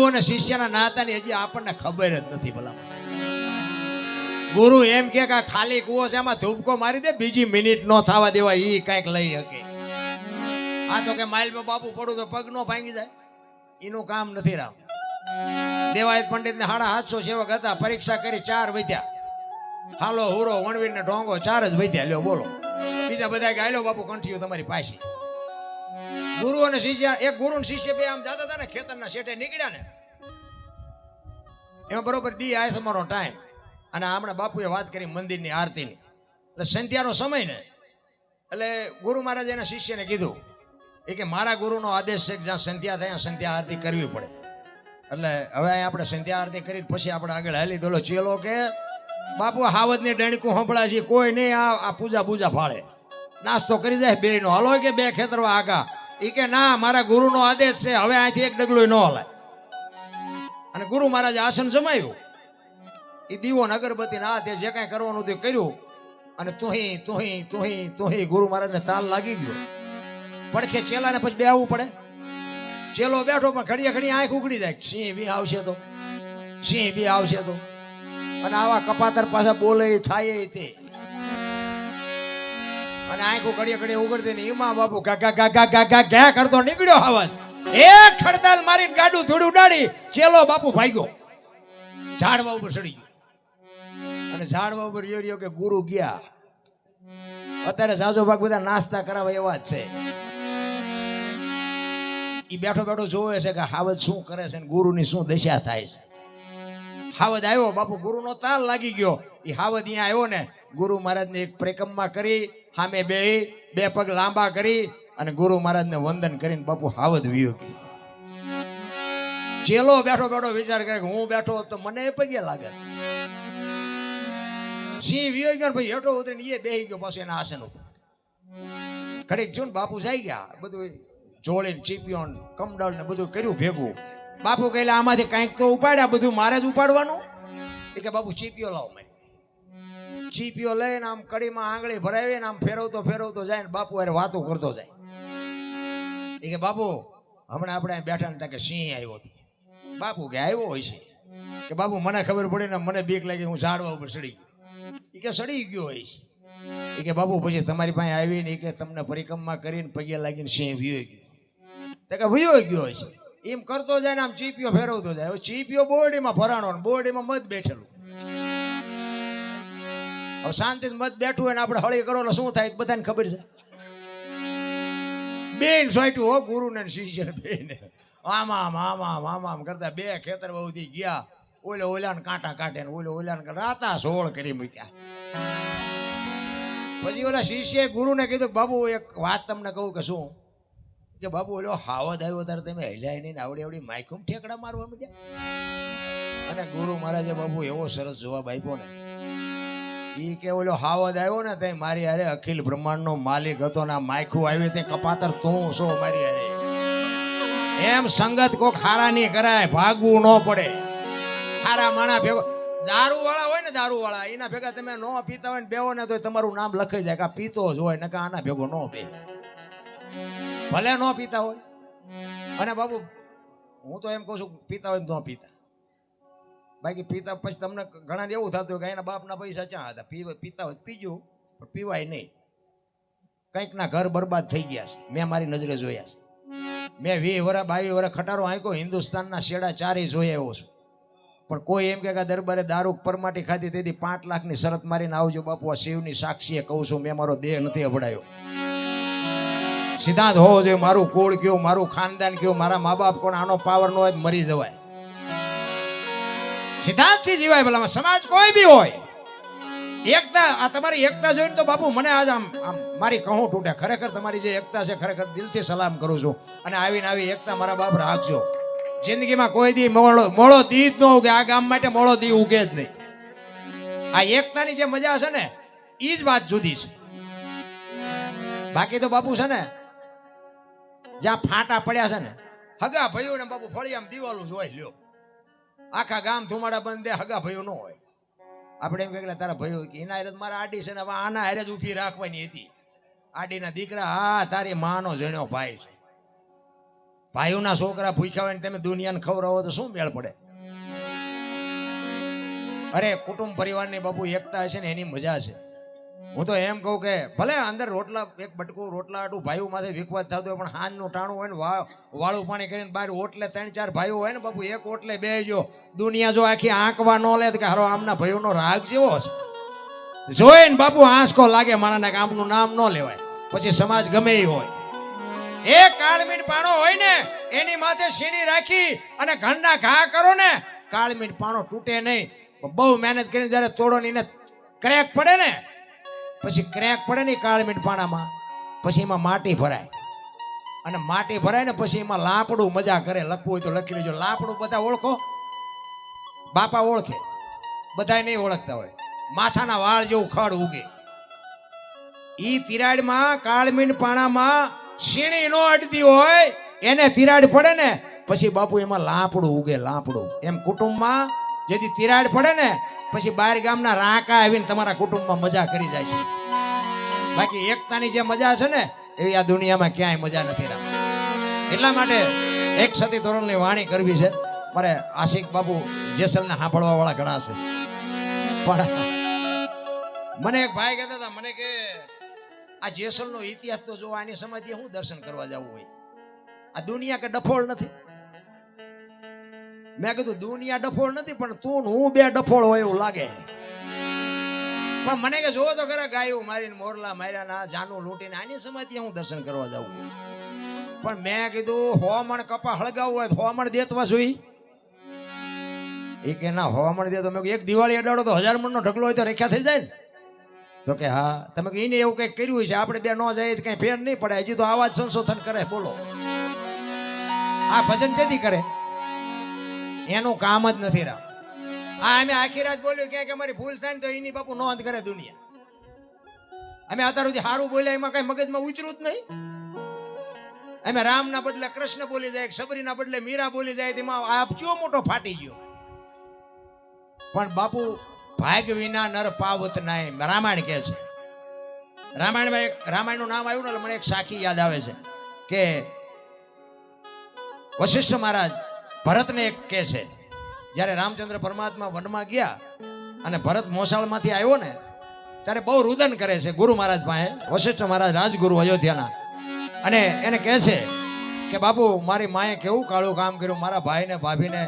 અને શિષ્યના નાતાની હજી આપણને ખબર જ નથી. ભલા ગુરુ એમ કે ખાલી કૂવો છે એમાં ધૂપકો મારી દે, બીજી મિનિટ નો થવા દેવા, ઈ કઈક લઈ શકે. આ તો કે માઇલમાં બાપુ પડું તો પગ નો ભાંગી જાય, એનું કામ નથી. રામ દેવાયત પંડિત ને 750 સેવક હતા, પરીક્ષા કરી 4 વધ્યા. હાલો હુરો વણવીર ને ઢોંગો 4 જ વધ્યા. લ્યો બોલો, બીજા બધા ગાયલો બાપુ કંઠીઓ તમારી પાસે. ગુરુ અને શિષ્ય, એક ગુરુ ને શિષ્ય બે આમ જતા હતા ને, ખેતરના શેઠે નીકળ્યા ને, એમાં બરોબર દી આય તમારો ટાઈમ. અને હમણાં બાપુએ વાત કરી મંદિરની આરતીની, એટલે સંધ્યાનો સમય ને, એટલે ગુરુ મહારાજ એના શિષ્યને કીધું એ કે મારા ગુરુનો આદેશ છે કે જ્યાં સંધ્યા થાય સંધ્યા આરતી કરવી પડે. એટલે હવે આપણે સંધ્યા આરતી કરી પછી આપણે આગળ હાલી. દોલો ચેલો કે બાપુ હાવજની ડણકું સંભળાય છે, કોઈ નહીં આ પૂજા બૂજા ફાળે, નાસ્તો કરી જાય બે નો હલો કે બે ખેતરવા આગા. એ કે ના, મારા ગુરુનો આદેશ છે, હવે અહીંથી એક ડગલું ન હલાય. અને ગુરુ મહારાજે આસન જમાવ્યું, એ દીવો ને અગરબત્તી ના તે જે કાંઈ કરવાનું તે કર્યું. અને તુહી ગુરુ મહારાજને તાલ લાગી ગયો. પડખે ચેલાને પછી બેહવું પડે. ચેલો બેઠો પણ ઘડીએ ઘડી આંખ ઉગડી જાય, સિંહ બી આવશે તો, સિંહ બી આવશે તો. અને આવા કપાતર પાછા બોલે થાય તે, અને આંખો ઘડીએ ઘડીએ ઉગડતી ને એમાં બાપુ ગા ગા ગા ગા ગા ગા કરતો નીકળ્યો હવન. એક ખડતાલ મારીને ગાડું થોડું ઉડાડી, ચેલો બાપુ ભાગ્યો, ઝાડવા ઉપર ચડી ગયો. અને ઝાડવા ઉપર યોર્યો કે ગુરુ ગયા. અત્યારે જાજો ભાગ બધા નાસ્તા કરાવે એવા જ છે. ઈ બેઠો બેઠો જોવે છે કે હાવજ શું કરે છે ને ગુરુની શું દશા થાય છે. હાવજ આવ્યો, બાપુ ગુરુનો તાલ લાગી ગયો. એ હાવજ અહીંયા આવ્યો ને, ગુરુ મહારાજને એક પરિક્રમા કરી, સામે બે પગ લાંબા કરી અને ગુરુ મહારાજને વંદન કરીને બાપુ હાવજ વિયો ગયો. ચેલો બેઠો બેઠો વિચાર કરે કે હું બેઠો તો મને પગે લાગે. સિંહ વિયો ગયો ભાઈ હેઠો ઉતરીને એ બેહી ગયો પાછો એના આસન ઉપર. ઘડીક જો ને બાપુ જાય ગયા, બધું જોડીને ચીપિયો કમડલ ને બધું કર્યું ભેગું. બાપુ કહેલા આમાંથી કંઈક તો ઉપાડ્યા, બધું મારે જ ઉપાડવાનું. એ કે બાપુ ચીપિયો લાવો. મેં ચીપિયો લઈને આમ કડીમાં આંગળી ભરાવીને આમ ફેરવતો ફેરવતો જાય ને બાપુ અરે વાતો કરતો જાય. એ કે બાપુ હમણાં આપણે બેઠા ને કે સિંહ આવ્યો હતો. બાપુ કે આવ્યો હોય છે કે બાપુ મને ખબર પડી ને મને બીક લાગી, હું ઝાડવા ઉપર ચડી ગયો. એ કે સડી ગયો હોય છે. એ કે બાપુ પછી તમારી પાસે આવીને એ કે તમને પરિક્રમા કરીને પગે લાગીને સિંહ વિયો ગયો. તો કે વિયો ગયો હોય છે. એમ કરતો જાય ને આમ ચીપિયો ફેરવતો જાય. હવે ચીપિયો બોરડીમાં ભરાણો ને બોરડીમાં મત બેઠેલું. હવે શાંતિ મત બેઠું હોય ને આપણે હળી કરો એટલે શું થાય બધાને ખબર છે. બેન સોટ્યું હો ગુરુ ને શિષ્ય બેન આમ કરતા બે ખેતર બહુથી ગયા. ઓલાને કાંટા કાઢે ને ઓલાને રાતા સોળ કરી મૂક્યા. પછી ઓલા શિષ્ય ગુરુને કીધું બાબુ એક વાત તમને કહું કે શું કે બાબુ ઓલો હાવજ આવ્યો ત્યારે તમે હલ્યા નહીં આવડી આવડી માઇકુમ ઠેકડા મારવા માંડ્યા. અને ગુરુ મહારાજે બાબુ એવો સરસ જવાબ આપ્યો ને, ઈ કે ઓલો હાવજ આવ્યો ને તે મારી હારે અખિલ બ્રહ્માંડનો માલિક હતો ને માયખું આવી તે કપાતર તું છો મારી હારે. એમ સંગત કોક હારા નહીં કરાય, ભાગવું ન પડે. હારા માણા ભેગો દારૂ વાળા હોય ને, દારૂ વાળા એના ભેગા તમે ન પીતા હોય ને બેવો ને તો તમારું નામ લખાઈ જાય કે પીતો જ હોય ને કે આના ભેગો ન બે, ભલે ન પીતા હોય. અને બાબુ હું તો એમ કહું છું પીતા હોય ને ન પીતા, બાકી પીતા પછી તમને ઘણા એવું થતું હોય કે એના બાપના પૈસા ક્યાં હતા, પીતા હોય પીજો પણ પીવાય નહીં. કંઈક ના ઘર બરબાદ થઈ ગયા છે, મેં મારી નજરે જોયા છે. મેં 20 વર્ષ 22 વર્ષ ખટારો આંક્યો, હિન્દુસ્તાનના શેડા ચારેય જોઈ આવ્યો છું. પણ કોઈ એમ કે દરબારે દારૂ પરમાટી ખાધી તેથી 5 લાખની શરત મારીને આવજો બાપુ, આ શિવની સાક્ષીએ કહું છું, મેં મારો દેહ નથી અભડાયો. સિદ્ધાંત હોવો જોઈએ, મારું કુળ કયું, મારું ખાનદાન કયું, મારા મા બાપ કોણ, આનો પાવર ન હોય મરી જવાય. સિદ્ધાંતથી જીવાય. ભલા સમાજ કોઈ બી હોય, એકતા, આ તમારી એકતા જોઈને તો બાપુ મને આજ આમ મારી કહું તૂટે. ખરેખર તમારી જે એકતા છે ખરેખર દિલથી સલામ કરું છું. અને આવીને આવી એકતા મારા બાપ રાખજો. જિંદગીમાં કોઈ દી મોળો દી જ ન ઉગે, આ ગામ માટે મોળો દી ઉગે જ નહીં. આ એકતાની જે મજા છે ને એ જ વાત જુદી છે. બાકી તો બાપુ છે ને જ્યાં ફાટા પડ્યા છે ને હગા ભાઈઓ ને બાપુ ફળિયામાં દિવાલું જોઈ લ્યો, આખા ગામ ધુમાડા બંધ દે, હગા ભાઈઓ ન હોય. આપણે એમ કે તારા ભાઈઓ એના હારે મારા આડી છે ને આના હારે જ ઊભી રાખવાની હતી. આડીના દીકરા હા તારી માનો જણ્યો ભાઈ છે, ભાઈઓના છોકરા ભૂખ્યા હોય ને તમે દુનિયાને ખવડાવો તો શું મેળ પડે? અરે કુટુંબ પરિવારની બાપુ એકતા હશે ને એની મજા છે. હું તો એમ કહું કે ભલે અંદર રોટલા એક બટકું રોટલા આટું ભાઈઓ માથે વિખવાદ થતો હોય, પણ હાંજનું ટાણું હોય ને વાળું પાણી કરીને બહાર ઓટલે 3-4 ભાઈઓ હોય ને બાપુ, એક ઓટલે બેસજો. દુનિયા જો આખી આંકવા ન લે કે હારો આમના ભાઈઓનો રાગ જેવો હશે, જોઈને બાપુ આંસકો લાગે માણાને કે આમનું નામ ન લેવાય. પછી સમાજ ગમે એ હોય, એક કાળમીન પાણો હોય ને એની માથે સીણી રાખી અને ઘરના ઘા કરો ને, કાળમીન પાણો તૂટે નહીં. બહુ મહેનત કરીને જયારે તોડો ને એને ક્રેક પડે ને, પછી ક્રેક પડે ને કાળમીન પાણામાં, પછી એમાં માટી ભરાય, અને માટી ભરાય ને પછી એમાં લાપડું મજા કરે. લખવું હોય તો લખી લેજો. લાપડું બધા ઓળખો? બાપા ઓળખે, બધા નહીં ઓળખતા હોય. માથાના વાળ જેવું ખડ ઉગે. ઈ તિરાડમાં કાળમીન પાણામાં સીણી નો અડતી હોય, એને તિરાડ પડે ને પછી બાપુ એમાં લાપડું ઉગે. લાપડું એમ કુટુંબમાં જેથી તિરાડ પડે ને પછી બહાર ગામના રાંકા આવીને તમારા કુટુંબમાં મજા કરી જાય છે. બાકી એકતાની જે મજા છે ને એવી આ દુનિયામાં ક્યાંય મજા નથી રામ. એટલા માટે એક સતી તોરણની વાણી કરવી છે મારે. આશિક બાપુ જેસલને સાંભળવા વાળા ઘણા છે, પણ મને એક ભાઈ કહેતા હતા, મને કે આ જેસલનો ઇતિહાસ તો જો આની સમાધિએ હું દર્શન કરવા જવું હોય, આ દુનિયા કે ડફોળ નથી. મેં કીધું દુનિયા ડફોળ નથી, પણ તું હું બે ડફોળ હોય એવું લાગે. પણ મને કે જોવો તો ખરા, ગાયું મારીને મોરલા માર્યા ના જાનું લૂંટીને આની સમાધિએ હું દર્શન કરવા જવું. પણ મેં કીધું 100 મણ કપા હળગાવવું હોય તો 100 મણ દેતવા જોઈ. એ કે ના 100 મણ દે તો મેં એક દિવાળી અડાડો તો 1000 મણનો ઢગલો હોય તો રેખ્યા થઈ જાય ને. તો કે હા. તમે એને એવું કંઈક કર્યું છે, આપણે બે ન જાય તો કઈ ફેર નહીં પડે. હજી તો આવા જ સંશોધન કરે. બોલો, આ ભજન જેથી કરે એનું કામ જ નથી રામ. આ અમે આખી રાત બોલ્યું કે અમારી ભૂલ થાય ને તો એની બાપુ નોંધ કરે દુનિયા. અમે અત્યાર સુધી સારું બોલ્યા એમાં કઈ મગજમાં ઉતર્યું જ નહીં. અમે રામના બદલે કૃષ્ણ બોલી જાય, સબરીના બદલે મીરા બોલી જાય, તેમાં આપ ચો મોટો ફાટી ગયો. પણ બાપુ ભાગ વિના નર પાવત નાય રામાયણ કહે છે. રામાયણમાં રામાયણનું નામ આવ્યું ને મને એક સાખી યાદ આવે છે કે વશિષ્ઠ મહારાજ ભરતને એક કહે છે, જ્યારે રામચંદ્ર પરમાત્મા વનમાં ગયા અને ભરત મોસાળમાંથી આવ્યો ને ત્યારે બહુ રુદન કરે છે ગુરુ મહારાજ પાસે. વશિષ્ઠ મહારાજ રાજગુરુ અયોધ્યાના, અને એને કહે છે કે બાપુ મારી માએ કેવું કાળું કામ કર્યું, મારા ભાઈને ભાભીને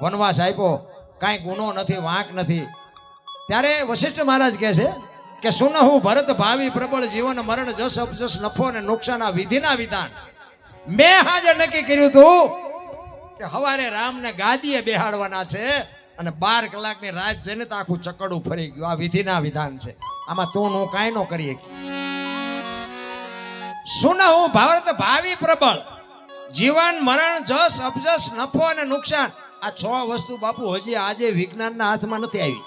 વનવાસ આપ્યો, કાંઈ ગુનો નથી, વાંક નથી. ત્યારે વશિષ્ઠ મહારાજ કહે છે કે સુનહુ ભરત ભાવિ પ્રબળ જીવન મરણ જસ અપજસ નફો અને નુકસાન આ વિધિના વિધાન. મેં હાજર નક્કી કર્યું હતું કે હવારે રામને ગાદીએ બેહાડવાના છે અને 12 કલાકની રાત જઈને તો આખું ચકડું ફરી ગયું. આ વિધિના વિધાન છે, આમાં તું હું કાંઈ ન કરી શકી. સુનહુ ભરત ભાવિ પ્રબળ જીવન મરણ જસ અપજસ નફો અને નુકસાન. આ 6 વસ્તુ બાપુ હજી આજે વિજ્ઞાનના હાથમાં નથી આવી.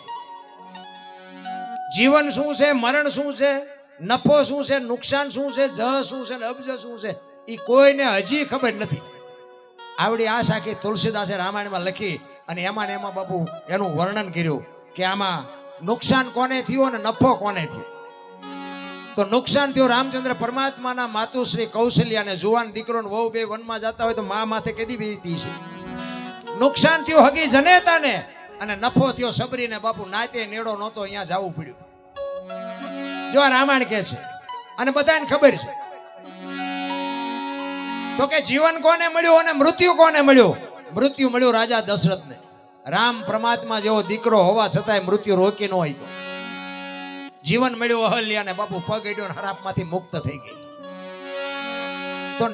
જીવન શું છે, મરણ શું છે, નફો શું છે, નુકસાન શું છે, જહ શું છે ને અબજ શું છે, એ કોઈને હજી ખબર નથી. આવડી આ સાખી તુલસીદાસે રામાયણમાં લખી અને એમાં ને એમાં બાપુ એનું વર્ણન કર્યું કે આમાં નુકસાન કોને થયું અને નફો કોને થયો. તો નુકસાન થયું રામચંદ્ર પરમાત્માના માતુશ્રી કૌશલ્યાને, જુવાન દીકરો ને વહુ બે વનમાં જતા હોય તો મા માથે કેદી બીતી છે. નુકસાન થયું હગી જનેતાને, અને નફો થયો સબરીને. બાપુ નાતે નેડો નહોતો, અહીંયા જવું પડ્યું. જો આ રામાયણ કે છે અને બધાને ખબર છે. તો કે જીવન કોને મળ્યું અને મૃત્યુ કોને મળ્યું? મૃત્યુ મળ્યું રાજા દશરથને. રામ પરમાત્મા જેવો દીકરો હોવા છતાંય મૃત્યુ રોકી ન હોય. જીવન મળ્યું અહલ્યાને. બાપુ પગ અડ્યો ને હરાપમાંથી મુક્ત થઈ ગઈ. તો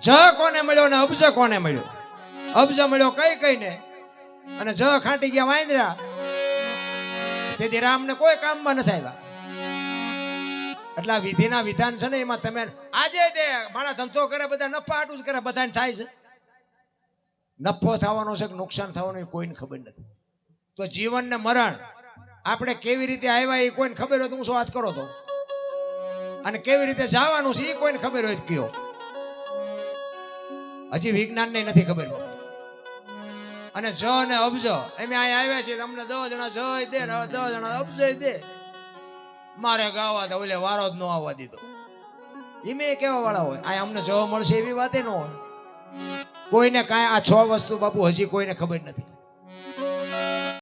જ કોને મળ્યો ને અબજ કોને મળ્યો? અબજ મળ્યો કઈ કઈને, અને જ ખાંટી ગયા વાંદરા. તેથી રામને કોઈ કામમાં નથી આવ્યા. એટલે આ વિધિના વિધાન છે ને એમાં તમે આજે તે મારા ધંધો કરે બધા નફા આટું જ કરે, બધાને થાય છે. નફો થવાનો છે કે નુકસાન થવાનું એ કોઈને ખબર નથી. તો જીવન ને મરણ આપણે કેવી રીતે આવ્યા એ કોઈને ખબર હોય તો હું શું વાત કરો તો, અને કેવી રીતે જવાનું છે એ કોઈને ખબર હોય તો કયો. હજી વિજ્ઞાન ને નથી ખબર. અને જ ને અબજ અમે અહીંયા આવ્યા છીએ, તમને 10 જણા જ દે ને 10 જણા અબજ દે. મારે ગાવા તો ઓલે વારો જ ન આવવા દીધો. એમે કેવા વાળા હોય, આ અમને જવા મળશે એવી વાતે ન હોય. કોઈને કાંઈ આ 6 વસ્તુ બાપુ હજી કોઈને ખબર નથી.